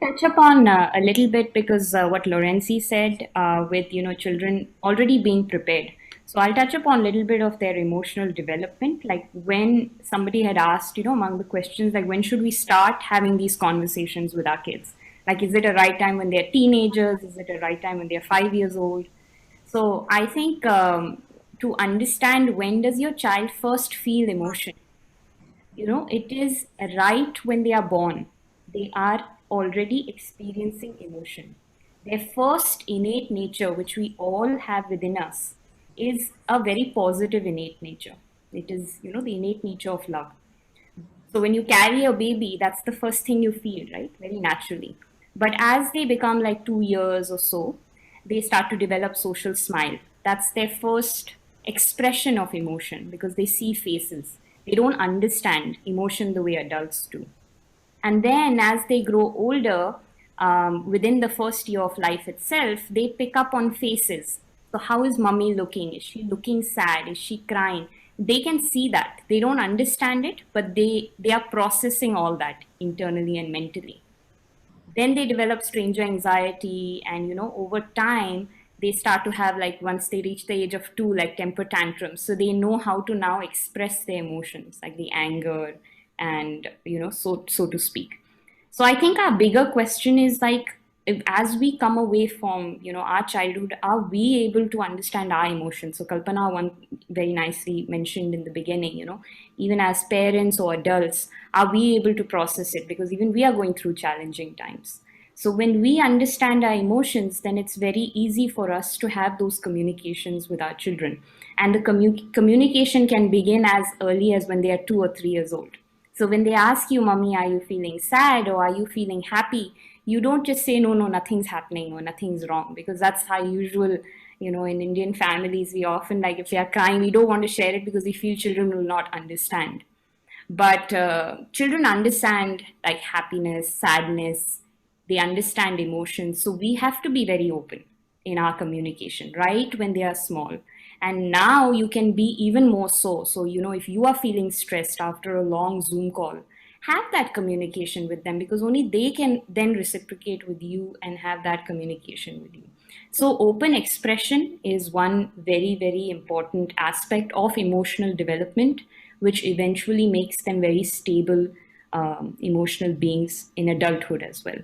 I'll touch upon a little bit because what Lorenzi said with children already being prepared. So I'll touch upon a little bit of their emotional development. Like when somebody had asked, among the questions, like when should we start having these conversations with our kids? Like, is it a right time when they're teenagers? Is it a right time when they're 5 years old? So I think to understand when does your child first feel emotion, it is right when they are born. They are already experiencing emotion. Their first innate nature, which we all have within us, is a very positive innate nature. It is, the innate nature of love. So when you carry a baby, that's the first thing you feel, right? Very naturally. But as they become like 2 years or so, they start to develop social smile. That's their first expression of emotion because they see faces. They don't understand emotion the way adults do. And then as they grow older, within the first year of life itself, they pick up on faces. So, how is mommy looking? Is she looking sad? Is she crying? They can see that. They don't understand it, but they are processing all that internally and mentally. Then they develop stranger anxiety, and over time, they start to have, like, once they reach the age of 2, like temper tantrums. So they know how to now express their emotions, like the anger and so to speak. So I think our bigger question is like, if, as we come away from our childhood, are we able to understand our emotions? So Kalpana one very nicely mentioned in the beginning, even as parents or adults, are we able to process it? Because even we are going through challenging times. So when we understand our emotions, then it's very easy for us to have those communications with our children. And the communication can begin as early as when they are 2 or 3 years old. So when they ask you, Mommy, are you feeling sad or are you feeling happy? You don't just say, no, no, nothing's happening or nothing's wrong, because that's how usual, in Indian families, we often, like, if we are crying, we don't want to share it because we feel children will not understand. But children understand like happiness, sadness, they understand emotions. So we have to be very open in our communication, right? When they are small. And now you can be even more so. So, if you are feeling stressed after a long Zoom call, have that communication with them, because only they can then reciprocate with you and have that communication with you. So, open expression is one very, very important aspect of emotional development, which eventually makes them very stable emotional beings in adulthood as well.